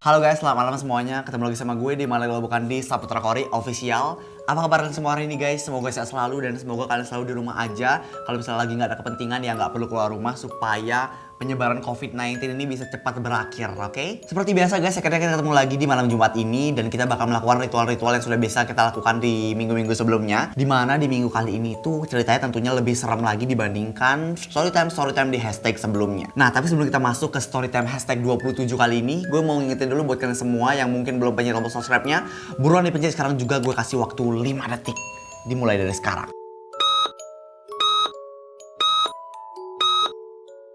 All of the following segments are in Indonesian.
Halo guys, selamat malam semuanya. Ketemu lagi sama gue di Malam Bukan di Saputra Kori Official. Apa kabar kalian semua hari ini guys? Semoga sehat selalu dan semoga kalian selalu di rumah aja. Kalau misalnya lagi nggak ada kepentingan ya nggak perlu keluar rumah supaya penyebaran COVID-19 ini bisa cepat berakhir, oke? Seperti biasa guys, akhirnya kita ketemu lagi di malam Jumat ini dan kita bakal melakukan ritual-ritual yang sudah biasa kita lakukan di minggu-minggu sebelumnya. Dimana di minggu kali ini tuh ceritanya tentunya lebih serem lagi dibandingkan storytime di hashtag sebelumnya. Nah, tapi sebelum kita masuk ke storytime hashtag 27 kali ini, gue mau ngingetin dulu buat kalian semua yang mungkin belum pencet tombol subscribe-nya, buruan dipencet sekarang juga, gue kasih waktu 5 detik. Dimulai dari sekarang.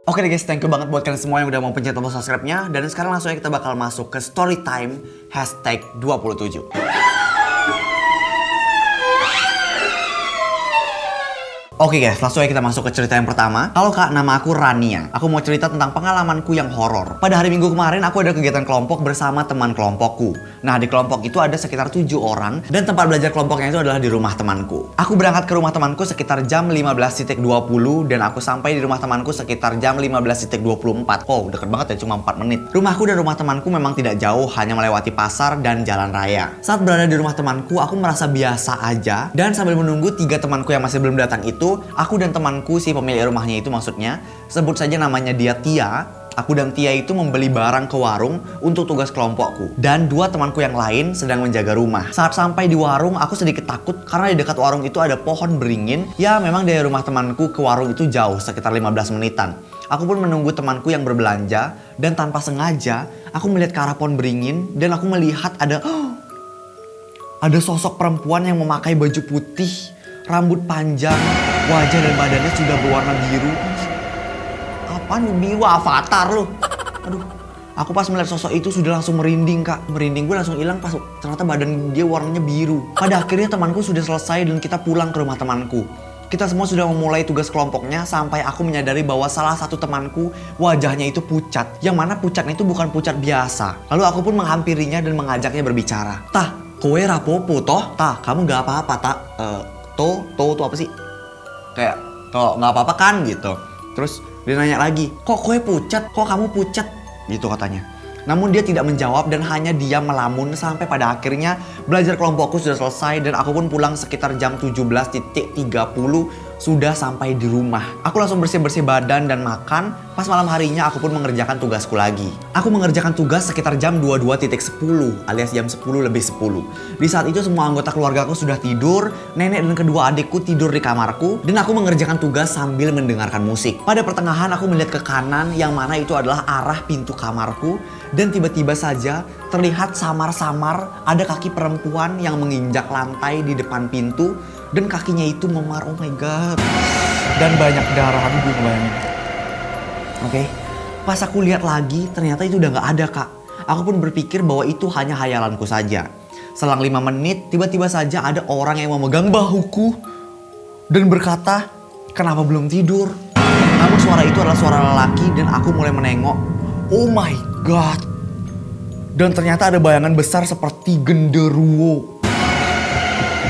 Oke deh guys, thank you banget buat kalian semua yang udah mau pencet tombol subscribe-nya. Dan sekarang langsung aja kita bakal masuk ke storytime hashtag 27. Oke guys, langsung aja kita masuk ke cerita yang pertama. Halo kak, nama aku Rania. Aku mau cerita tentang pengalamanku yang horor. Pada hari Minggu kemarin aku ada kegiatan kelompok bersama teman kelompokku. Nah, di kelompok itu ada sekitar 7 orang dan tempat belajar kelompoknya itu adalah di rumah temanku. Aku berangkat ke rumah temanku sekitar jam 15.20 dan aku sampai di rumah temanku sekitar jam 15.24. Oh, deket banget ya, cuma 4 menit. Rumahku dan rumah temanku memang tidak jauh, hanya melewati pasar dan jalan raya. Saat berada di rumah temanku, aku merasa biasa aja dan sambil menunggu 3 temanku yang masih belum datang itu, aku dan temanku, si pemilik rumahnya itu maksudnya, sebut saja namanya dia Tia. Aku dan Tia itu membeli barang ke warung untuk tugas kelompokku. Dan 2 temanku yang lain sedang menjaga rumah. Saat sampai di warung, aku sedikit takut karena di dekat warung itu ada pohon beringin. Ya, memang dari rumah temanku ke warung itu jauh, sekitar 15 menitan. Aku pun menunggu temanku yang berbelanja dan tanpa sengaja, aku melihat ke arah pohon beringin dan aku melihat ada sosok perempuan yang memakai baju putih, rambut panjang, wajah dan badannya sudah berwarna biru. Apaan biru? Avatar loh. Aduh. Aku pas melihat sosok itu sudah langsung merinding kak. Merinding gue langsung hilang pas ternyata badan dia warnanya biru. Pada akhirnya temanku sudah selesai dan kita pulang ke rumah temanku. Kita semua sudah memulai tugas kelompoknya sampai aku menyadari bahwa salah satu temanku wajahnya itu pucat. Yang mana pucatnya itu bukan pucat biasa. Lalu aku pun menghampirinya dan mengajaknya berbicara. Tah, kowe rapopo toh? Tah, kamu gak apa-apa tak? Tuh apa sih? Kayak, toh gak apa-apa kan gitu. Terus dia nanya lagi, kok kowe pucat? Kok kamu pucat? Gitu katanya. Namun dia tidak menjawab dan hanya diam melamun sampai pada akhirnya belajar kelompokku sudah selesai dan aku pun pulang sekitar jam 17.30 sudah sampai di rumah. Aku langsung bersih-bersih badan dan makan. Pas malam harinya aku pun mengerjakan tugasku lagi. Aku mengerjakan tugas sekitar jam 22.10 alias jam 10:10. Di saat itu semua anggota keluargaku sudah tidur, nenek dan kedua adikku tidur di kamarku dan aku mengerjakan tugas sambil mendengarkan musik. Pada pertengahan aku melihat ke kanan yang mana itu adalah arah pintu kamarku dan tiba-tiba saja terlihat samar-samar ada kaki perempuan yang menginjak lantai di depan pintu dan kakinya itu memar, oh my god. Dan banyak darah, aduh gue ngebayangin. Oke, pas aku lihat lagi ternyata itu udah gak ada kak. Aku pun berpikir bahwa itu hanya hayalanku saja. Selang 5 menit, tiba-tiba saja ada orang yang memegang bahuku dan berkata, kenapa belum tidur? Namun suara itu adalah suara lelaki dan aku mulai menengok. Oh my god. Dan ternyata ada bayangan besar seperti genderuwo.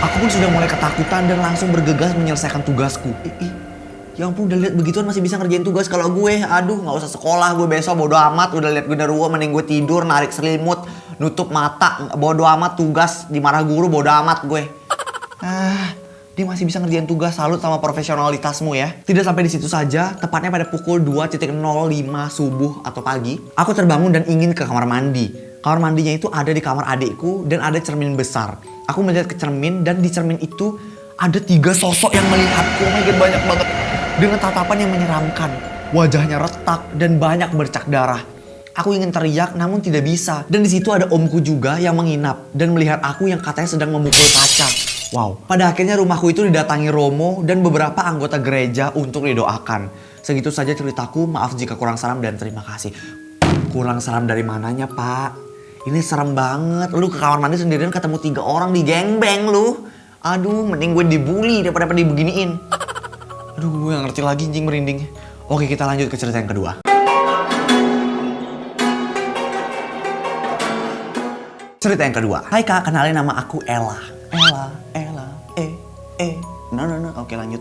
Aku pun sudah mulai ketakutan dan langsung bergegas menyelesaikan tugasku. Ya ampun, udah lihat begituan masih bisa ngerjain tugas. Kalau gue, aduh gak usah sekolah gue besok, bodo amat. Udah lihat genderuwo mending gue tidur, narik selimut, nutup mata, bodo amat. Tugas dimarah guru, bodo amat gue. Dia masih bisa ngerjain tugas, salut sama profesionalitasmu ya. Tidak sampai di situ saja, tepatnya pada pukul 2.05 subuh atau pagi, aku terbangun dan ingin ke kamar mandi. Kamar mandinya itu ada di kamar adikku dan ada cermin besar. Aku melihat ke cermin dan di cermin itu ada 3 sosok yang melihatku. Oh my god, banyak banget. Dengan tatapan yang menyeramkan. Wajahnya retak dan banyak bercak darah. Aku ingin teriak namun tidak bisa. Dan di situ ada omku juga yang menginap dan melihat aku yang katanya sedang memukul kaca. Wow. Pada akhirnya rumahku itu didatangi romo dan beberapa anggota gereja untuk didoakan. Segitu saja ceritaku, maaf jika kurang seram dan terima kasih. Kurang seram dari mananya pak? Ini serem banget. Lu ke kamar mandi sendirian ketemu 3 orang di gangbang lu. Aduh, mending gue dibully daripada dibeginiin. Aduh, gue gak ngerti lagi anjing merinding. Oke, kita lanjut ke cerita yang kedua. Cerita yang kedua. Hai kak, kenalin nama aku Ella. Ella, no. Oke, lanjut.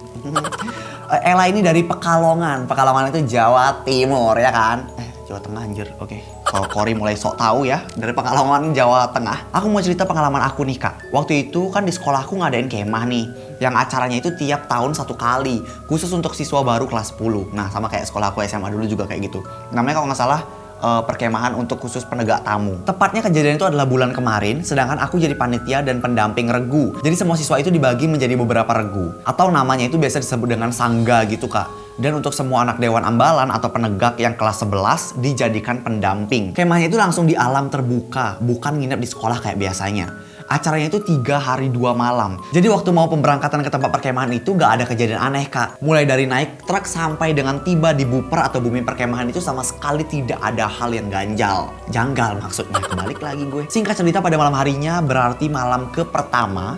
Ella ini dari Pekalongan. Pekalongan itu Jawa Timur ya kan? Jawa Tengah anjir, oke. Kalau Kori mulai sok tahu ya dari pengalaman Jawa Tengah. Aku mau cerita pengalaman aku nih kak. Waktu itu kan di sekolahku ngadain kemah nih. Yang acaranya itu tiap tahun 1 kali. Khusus untuk siswa baru kelas 10. Nah sama kayak sekolah aku SMA dulu juga kayak gitu. Namanya kalau nggak salah perkemahan untuk khusus penegak tamu. Tepatnya kejadian itu adalah bulan kemarin, sedangkan aku jadi panitia dan pendamping regu. Jadi semua siswa itu dibagi menjadi beberapa regu. Atau namanya itu biasa disebut dengan sangga gitu kak. Dan untuk semua anak dewan ambalan atau penegak yang kelas 11 dijadikan pendamping. Kemahnya itu langsung di alam terbuka, bukan nginep di sekolah kayak biasanya. Acaranya itu 3 hari 2 malam. Jadi waktu mau pemberangkatan ke tempat perkemahan itu gak ada kejadian aneh kak. Mulai dari naik truk sampai dengan tiba di buper atau bumi perkemahan itu sama sekali tidak ada hal yang ganjal. Janggal maksudnya, kebalik lagi gue. Singkat cerita pada malam harinya berarti malam pertama.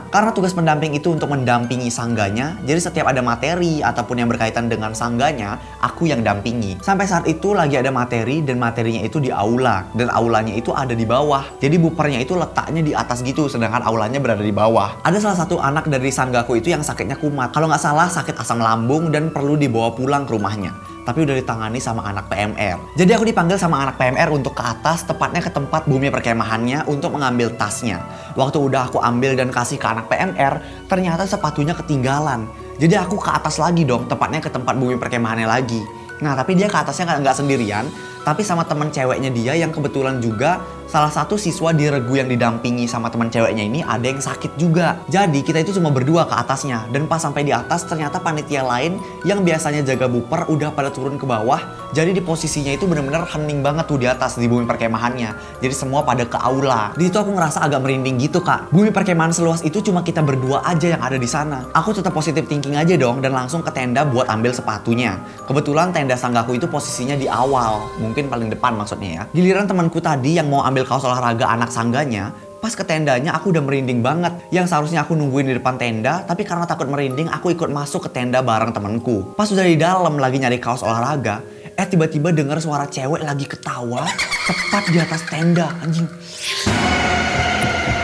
Karena tugas pendamping itu untuk mendampingi sangganya. Jadi setiap ada materi ataupun yang berkaitan dengan sangganya, aku yang dampingi. Sampai saat itu lagi ada materi dan materinya itu di aula. Dan aulanya itu ada di bawah. Jadi bupernya itu letaknya di atas gitu, sedangkan aulanya berada di bawah. Ada salah satu anak dari sanggaku itu yang sakitnya kumat. Kalau nggak salah sakit asam lambung dan perlu dibawa pulang ke rumahnya. Tapi udah ditangani sama anak PMR. Jadi aku dipanggil sama anak PMR untuk ke atas, tepatnya ke tempat bumi perkemahannya untuk mengambil tasnya. Waktu udah aku ambil dan kasih ke anak PMR, ternyata sepatunya ketinggalan. Jadi aku ke atas lagi dong, tepatnya ke tempat bumi perkemahannya lagi. Nah tapi dia ke atasnya nggak sendirian, tapi sama temen ceweknya dia yang kebetulan juga salah satu siswa di regu yang didampingi sama teman ceweknya ini ada yang sakit juga. Jadi kita itu cuma berdua ke atasnya. Dan pas sampai di atas ternyata panitia lain yang biasanya jaga buper udah pada turun ke bawah. Jadi di posisinya itu bener-bener hening banget tuh di atas di bumi perkemahannya. Jadi semua pada ke aula. Di situ aku ngerasa agak merinding gitu kak. Bumi perkemahan seluas itu cuma kita berdua aja yang ada di sana. Aku tetap positive thinking aja dong dan langsung ke tenda buat ambil sepatunya. Kebetulan tenda sanggaku itu posisinya di awal. Mungkin paling depan maksudnya ya. Giliran temanku tadi yang mau ambil kaos olahraga anak sangganya, pas ke tendanya aku udah merinding banget. Yang seharusnya aku nungguin di depan tenda, tapi karena takut merinding aku ikut masuk ke tenda bareng temanku. Pas udah di dalam lagi nyari kaos olahraga, tiba-tiba dengar suara cewek lagi ketawa tepat di atas tenda, anjing.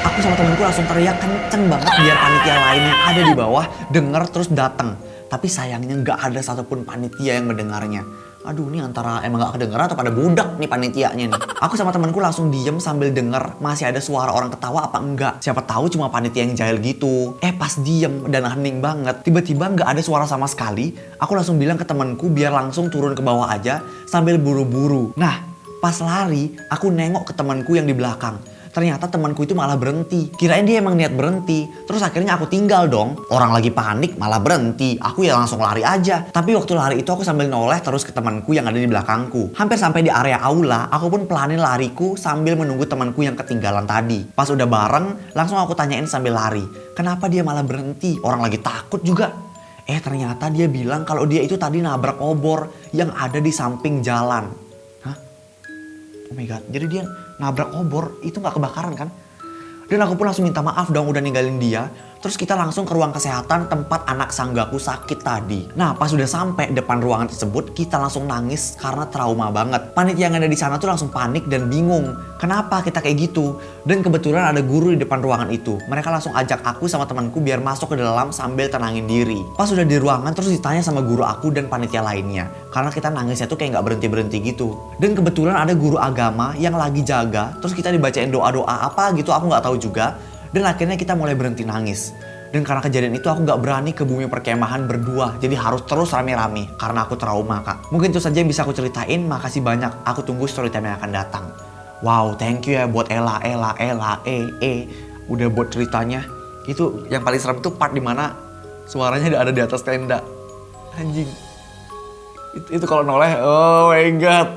Aku sama temanku langsung teriak kenceng banget biar panitia lain yang ada di bawah denger terus datang. Tapi sayangnya nggak ada satupun panitia yang mendengarnya. Aduh, ini antara emang gak kedengeran atau pada budak nih panitianya nih. Aku sama temanku langsung diem sambil denger masih ada suara orang ketawa apa enggak. Siapa tahu cuma panitia yang jahil gitu. Pas diem dan hening banget, tiba-tiba gak ada suara sama sekali. Aku langsung bilang ke temanku biar langsung turun ke bawah aja sambil buru-buru. Nah, pas lari, aku nengok ke temanku yang di belakang. Ternyata temanku itu malah berhenti. Kirain dia emang niat berhenti. Terus akhirnya aku tinggal dong. Orang lagi panik malah berhenti. Aku ya langsung lari aja. Tapi waktu lari itu aku sambil noleh terus ke temanku yang ada di belakangku. Hampir sampai di area aula, aku pun pelanin lariku sambil menunggu temanku yang ketinggalan tadi. Pas udah bareng, langsung aku tanyain sambil lari. Kenapa dia malah berhenti? Orang lagi takut juga. Ternyata dia bilang kalau dia itu tadi nabrak obor yang ada di samping jalan. Hah? Oh my god, jadi dia nabrak obor, itu gak kebakaran kan? Dan aku pun langsung minta maaf dong udah ninggalin dia. Terus kita langsung ke ruang kesehatan tempat anak sanggaku sakit tadi. Nah pas udah sampai depan ruangan tersebut, kita langsung nangis karena trauma banget. Panitia yang ada di sana tuh langsung panik dan bingung. Kenapa kita kayak gitu? Dan kebetulan ada guru di depan ruangan itu. Mereka langsung ajak aku sama temanku biar masuk ke dalam sambil tenangin diri. Pas udah di ruangan terus ditanya sama guru aku dan panitia lainnya. Karena kita nangisnya tuh kayak gak berhenti-berhenti gitu. Dan kebetulan ada guru agama yang lagi jaga. Terus kita dibacain doa-doa apa gitu aku gak tahu juga. Dan akhirnya kita mulai berhenti nangis. Dan karena kejadian itu aku gak berani ke bumi perkemahan berdua. Jadi harus terus rame-rame karena aku trauma kak. Mungkin itu saja yang bisa aku ceritain. Makasih banyak. Aku tunggu story time yang akan datang. Wow, thank you ya buat Ella, udah buat ceritanya. Itu yang paling serem tuh part dimana suaranya ada di atas tenda. Anjing. Itu kalau noleh, oh my god.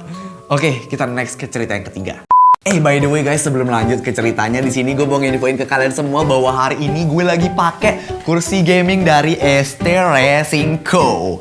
Oke, kita next ke cerita yang ketiga. By the way guys, sebelum lanjut ke ceritanya, di sini gue mau nginfoin ke kalian semua bahwa hari ini gue lagi pakai kursi gaming dari ST Racing Co.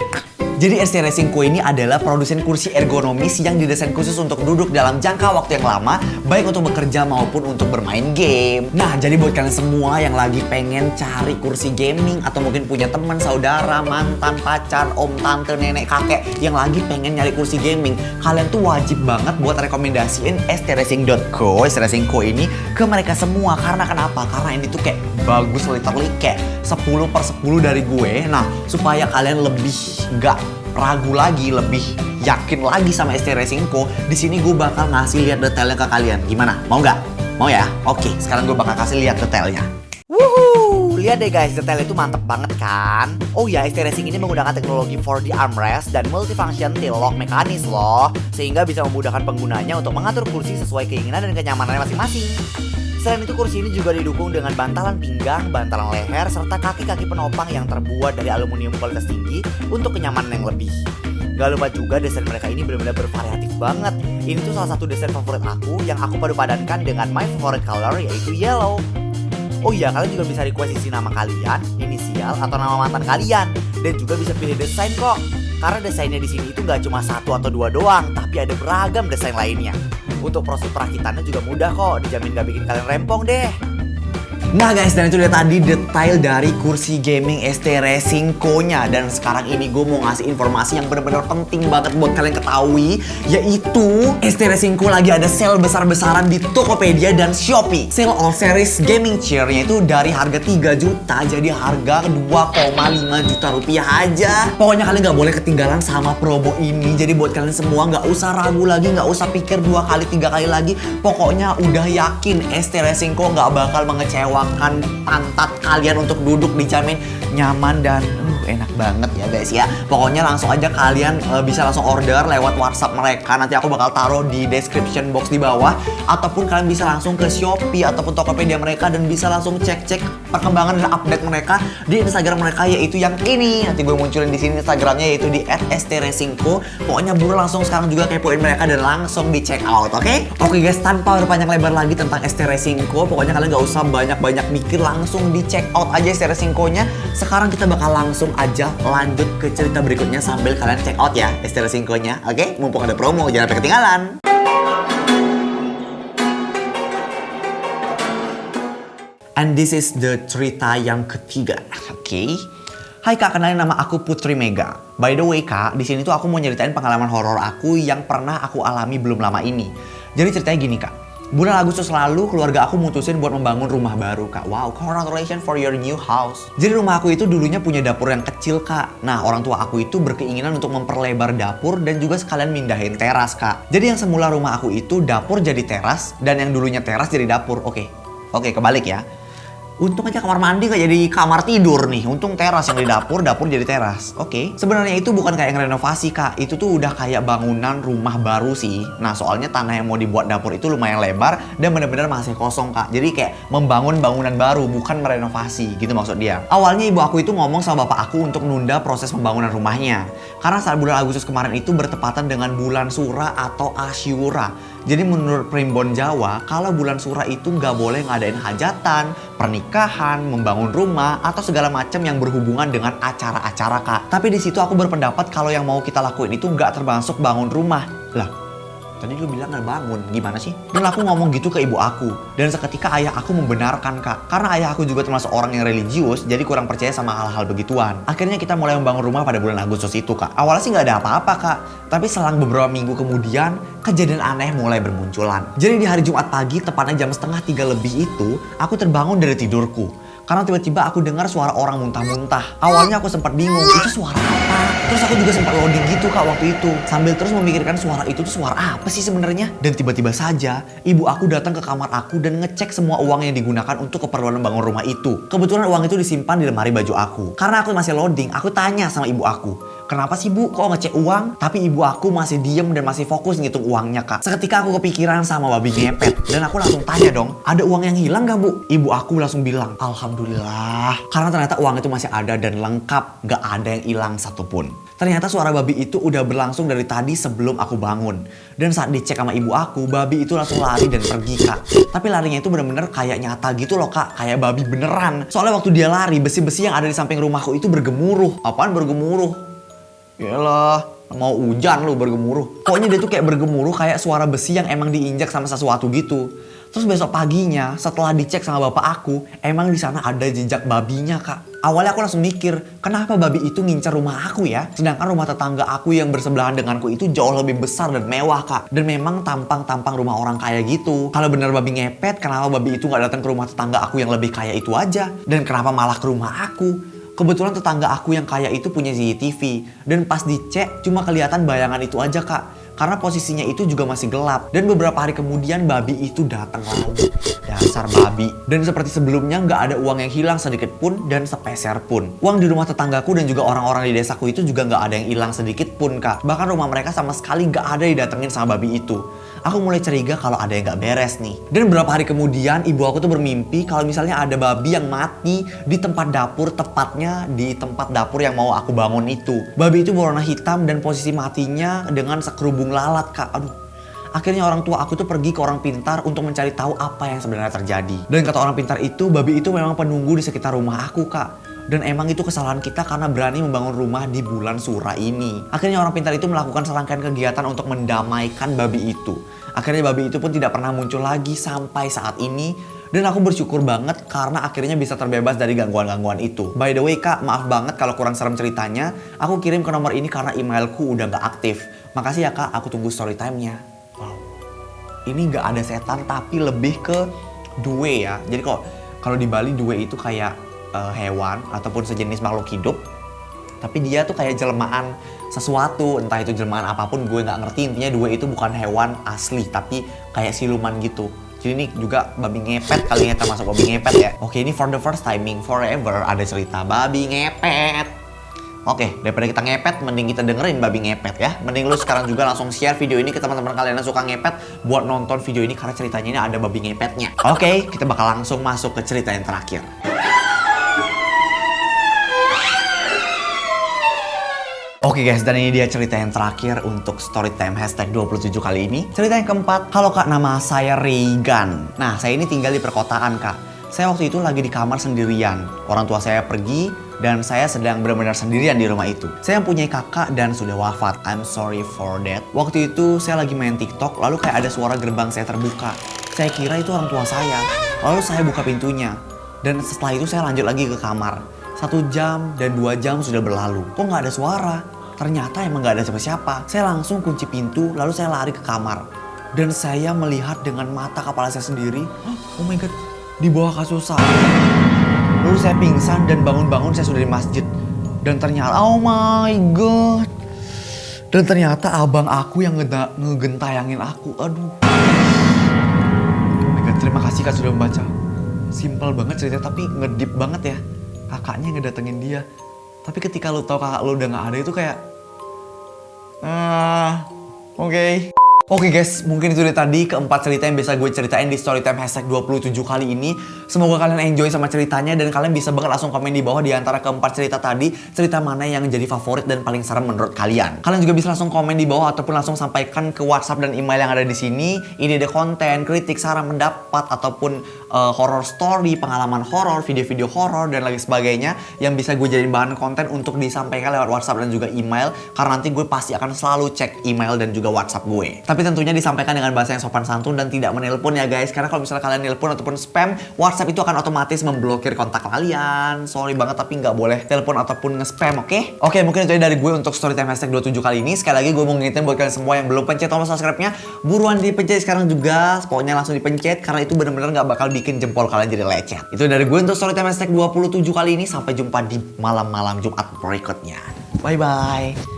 Jadi ST Racing Co ini adalah produsen kursi ergonomis yang didesain khusus untuk duduk dalam jangka waktu yang lama, baik untuk bekerja maupun untuk bermain game. Nah, jadi buat kalian semua yang lagi pengen cari kursi gaming atau mungkin punya teman, saudara, mantan, pacar, om, tante, nenek, kakek yang lagi pengen nyari kursi gaming, kalian tuh wajib banget buat rekomendasiin stracing.co, ST Racing Co ini ke mereka semua. Karena kenapa? Karena ini tuh kayak bagus, literally kayak 10/10 dari gue. Nah, supaya kalian lebih nggak ragu lagi, lebih yakin lagi sama ST Racing Co, di sini gue bakal ngasih lihat detailnya ke kalian. Gimana? Mau nggak? Mau ya? Oke, sekarang gue bakal kasih lihat detailnya. Wuhuu, lihat deh guys, detail itu mantep banget kan? Oh ya, ST Racing ini menggunakan teknologi 4D armrest dan multifunction tail lock mekanis loh, sehingga bisa memudahkan penggunanya untuk mengatur kursi sesuai keinginan dan kenyamanannya masing-masing. Selain itu, kursi ini juga didukung dengan bantalan pinggang, bantalan leher, serta kaki-kaki penopang yang terbuat dari aluminium kualitas tinggi untuk kenyamanan yang lebih. Gak lupa juga desain mereka ini benar-benar bervariatif banget. Ini tuh salah satu desain favorit aku yang aku padu-padankan dengan my favorite color, yaitu yellow. Oh iya, kalian juga bisa request isi nama kalian, inisial, atau nama mantan kalian. Dan juga bisa pilih desain kok. Karena desainnya di sini itu gak cuma 1 atau 2 doang, tapi ada beragam desain lainnya. Untuk proses perakitannya juga mudah kok, dijamin gak bikin kalian rempong deh. Nah guys, dan itu dia tadi detail dari kursi gaming ST Racing Co-nya. Dan sekarang ini gue mau ngasih informasi yang benar-benar penting banget buat kalian ketahui, yaitu ST Racing Co lagi ada sale besar-besaran di Tokopedia dan Shopee. Sale all series gaming chair-nya itu dari harga 3 juta jadi harga 2,5 juta rupiah aja. Pokoknya kalian gak boleh ketinggalan sama promo ini. Jadi buat kalian semua gak usah ragu lagi, gak usah pikir 2 kali 3 kali lagi. Pokoknya udah yakin ST Racing Co gak bakal mengecewakan pantat kalian untuk duduk, dijamin nyaman dan enak banget ya guys ya. Pokoknya langsung aja kalian bisa langsung order lewat WhatsApp mereka. Nanti aku bakal taruh di description box di bawah, ataupun kalian bisa langsung ke Shopee ataupun Tokopedia mereka dan bisa langsung cek-cek perkembangan dan update mereka di Instagram mereka, yaitu yang ini. Nanti gue munculin di sini Instagramnya, yaitu di @stracingco. Pokoknya buru langsung sekarang juga kepoin mereka dan langsung di check out, oke? Oke guys, tanpa berpanjang lebar lagi tentang ST Racing Co, pokoknya kalian gak usah banyak-banyak mikir, langsung di check out aja ST Racing Co-nya. Sekarang kita bakal langsung aja lanjut ke cerita berikutnya sambil kalian check out ya ST Racing Co-nya, oke? Mumpung ada promo, jangan sampai ketinggalan. And this is the cerita yang ketiga, oke? Hai kak, kenalin nama aku Putri Mega. By the way kak, di sini tuh aku mau nyeritain pengalaman horor aku yang pernah aku alami belum lama ini. Jadi ceritanya gini kak. Bulan Agustus lalu, keluarga aku mutusin buat membangun rumah baru kak. Wow, congratulations for your new house. Jadi rumah aku itu dulunya punya dapur yang kecil kak. Nah, orang tua aku itu berkeinginan untuk memperlebar dapur dan juga sekalian mindahin teras kak. Jadi yang semula rumah aku itu dapur jadi teras, dan yang dulunya teras jadi dapur. Oke, kebalik ya. Untung aja kamar mandi gak jadi kamar tidur nih. Untung teras yang di dapur, dapur jadi teras. Oke. Sebenarnya itu bukan kayak ngerenovasi kak. Itu tuh udah kayak bangunan rumah baru sih. Nah soalnya tanah yang mau dibuat dapur itu lumayan lebar dan bener-bener masih kosong kak. Jadi kayak membangun bangunan baru, bukan merenovasi gitu maksud dia. Awalnya ibu aku itu ngomong sama bapak aku untuk nunda proses pembangunan rumahnya. Karena saat bulan Agustus kemarin itu bertepatan dengan bulan Sura atau Asyura. Jadi menurut primbon Jawa, kalau bulan Sura itu nggak boleh ngadain hajatan, pernikahan, membangun rumah, atau segala macam yang berhubungan dengan acara-acara kak. Tapi di situ aku berpendapat kalau yang mau kita lakuin itu nggak termasuk bangun rumah. Lah, tadi lu bilang nggak bangun, gimana sih? Dan aku ngomong gitu ke ibu aku. Dan seketika ayah aku membenarkan kak. Karena ayah aku juga termasuk orang yang religius, jadi kurang percaya sama hal-hal begituan. Akhirnya kita mulai membangun rumah pada bulan Agustus itu kak. Awalnya sih nggak ada apa-apa kak. Tapi selang beberapa minggu kemudian, kejadian aneh mulai bermunculan. Jadi di hari Jumat pagi, tepatnya jam 2:30 lebih itu, aku terbangun dari tidurku. Karena tiba-tiba aku dengar suara orang muntah-muntah. Awalnya aku sempat bingung, itu suara apa? Terus aku juga sempat loading gitu kak waktu itu. Sambil terus memikirkan suara itu tuh suara apa sih sebenarnya? Dan tiba-tiba saja, ibu aku datang ke kamar aku dan ngecek semua uang yang digunakan untuk keperluan membangun rumah itu. Kebetulan uang itu disimpan di lemari baju aku. Karena aku masih loading, aku tanya sama ibu aku, kenapa sih bu kok ngecek uang? Tapi ibu aku masih diem dan masih fokus ngitung uangnya kak. Seketika aku kepikiran sama babi ngepet. Dan aku langsung tanya dong, ada uang yang hilang gak bu? Ibu aku langsung bilang, alhamdulillah. Karena ternyata uang itu masih ada dan lengkap, gak ada yang hilang satupun. Ternyata suara babi itu udah berlangsung dari tadi sebelum aku bangun. Dan saat dicek sama ibu aku, babi itu langsung lari dan pergi kak. Tapi larinya itu bener-bener kayak nyata gitu loh kak, kayak babi beneran. Soalnya waktu dia lari, besi-besi yang ada di samping rumahku itu bergemuruh. Apaan bergemuruh? Yalah, mau hujan lu bergemuruh. Pokoknya dia tuh kayak bergemuruh kayak suara besi yang emang diinjak sama sesuatu gitu. Terus besok paginya setelah dicek sama bapak aku, emang di sana ada jejak babinya kak. Awalnya aku langsung mikir, kenapa babi itu ngincar rumah aku ya? Sedangkan rumah tetangga aku yang bersebelahan denganku itu jauh lebih besar dan mewah kak. Dan memang tampang-tampang rumah orang kaya gitu. Kalau bener babi ngepet, kenapa babi itu gak datang ke rumah tetangga aku yang lebih kaya itu aja? Dan kenapa malah ke rumah aku? Kebetulan tetangga aku yang kaya itu punya CCTV. Dan pas dicek cuma kelihatan bayangan itu aja kak. Karena posisinya itu juga masih gelap. Dan beberapa hari kemudian babi itu datang lagi. Dasar babi. Dan seperti sebelumnya nggak ada uang yang hilang sedikit pun dan sepeser pun. Uang di rumah tetanggaku dan juga orang-orang di desaku itu juga nggak ada yang hilang sedikit pun kak. Bahkan rumah mereka sama sekali nggak ada didatengin sama babi itu. Aku mulai curiga kalau ada yang nggak beres nih. Dan beberapa hari kemudian ibu aku tuh bermimpi kalau misalnya ada babi yang mati di tempat dapur, tepatnya di tempat dapur yang mau aku bangun itu. Babi itu berwarna hitam dan posisi matinya dengan sekerubung lalat kak. Aduh. Akhirnya orang tua aku tuh pergi ke orang pintar untuk mencari tahu apa yang sebenarnya terjadi. Dan kata orang pintar itu, babi itu memang penunggu di sekitar rumah aku kak. Dan emang itu kesalahan kita karena berani membangun rumah di bulan Sura ini. Akhirnya orang pintar itu melakukan serangkaian kegiatan untuk mendamaikan babi itu. Akhirnya babi itu pun tidak pernah muncul lagi sampai saat ini. Dan aku bersyukur banget karena akhirnya bisa terbebas dari gangguan-gangguan itu. By the way kak, maaf banget kalau kurang serem ceritanya. Aku kirim ke nomor ini karena emailku udah gak aktif. Makasih ya kak, aku tunggu story time-nya. Wow. Ini gak ada setan tapi lebih ke due ya. Jadi kalau di Bali due itu kayak hewan ataupun sejenis makhluk hidup. Tapi dia tuh kayak jelmaan sesuatu, entah itu jelmaan apapun gue gak ngerti. Intinya due itu bukan hewan asli tapi kayak siluman gitu. Jadi ini juga babi ngepet kali ya, termasuk babi ngepet ya. Oke, ini for the first timing forever ada cerita babi ngepet. Oke, daripada kita ngepet, mending kita dengerin babi ngepet ya. Mending lu sekarang juga langsung share video ini ke teman-teman kalian yang suka ngepet buat nonton video ini karena ceritanya ini ada babi ngepetnya. Oke, kita bakal langsung masuk ke cerita yang terakhir. Oke guys, dan ini dia cerita yang terakhir untuk Storytime hashtag 27 kali ini. Cerita yang keempat, halo kak, nama saya Regan. Nah, saya ini tinggal di perkotaan kak. Saya waktu itu lagi di kamar sendirian. Orang tua saya pergi dan saya sedang benar-benar sendirian di rumah itu. Saya mempunyai kakak dan sudah wafat. I'm sorry for that. Waktu itu saya lagi main TikTok, lalu kayak ada suara gerbang saya terbuka. Saya kira itu orang tua saya. Lalu saya buka pintunya. Dan setelah itu saya lanjut lagi ke kamar. 1 jam dan 2 jam sudah berlalu. Kok nggak ada suara? Ternyata emang nggak ada siapa-siapa. Saya langsung kunci pintu, lalu saya lari ke kamar. Dan saya melihat dengan mata kepala saya sendiri, oh my god, di bawah kasur saya. Lalu saya pingsan dan bangun-bangun saya sudah di masjid. Dan ternyata, oh my god. Dan ternyata abang aku yang ngegentayangin aku. Aduh. Oh my god, terima kasih kak sudah membaca. Simple banget ceritanya tapi ngedip banget ya. Kakaknya ngedatengin dia. Tapi ketika lu tahu kakak lu udah gak ada itu kayak oke. Oke guys, mungkin itu dari tadi keempat cerita yang bisa gue ceritain di Storytime hashtag 27 kali ini. Semoga kalian enjoy sama ceritanya dan kalian bisa banget langsung komen di bawah di antara keempat cerita tadi, cerita mana yang jadi favorit dan paling serem menurut kalian. Kalian juga bisa langsung komen di bawah ataupun langsung sampaikan ke WhatsApp dan email yang ada di sini, ide-ide konten, kritik, saran, pendapat ataupun horror story, pengalaman horror, video-video horror dan lain sebagainya yang bisa gue jadiin bahan konten untuk disampaikan lewat WhatsApp dan juga email karena nanti gue pasti akan selalu cek email dan juga WhatsApp gue. Tapi tentunya disampaikan dengan bahasa yang sopan santun dan tidak menelpon ya guys. Karena kalau misalnya kalian nelpon ataupun spam, WhatsApp itu akan otomatis memblokir kontak kalian. Sorry banget tapi nggak boleh telepon ataupun nge-spam, oke? Oke, mungkin itu dari gue untuk Storytime hashtag 27 kali ini. Sekali lagi gue mau ngingetin buat kalian semua yang belum pencet tombol subscribe-nya, buruan dipencet sekarang juga. Pokoknya langsung dipencet karena itu benar-benar nggak bakal bikin jempol kalian jadi lecet. Itu dari gue untuk Storytime hashtag 27 kali ini. Sampai jumpa di malam-malam Jumat berikutnya. Bye-bye.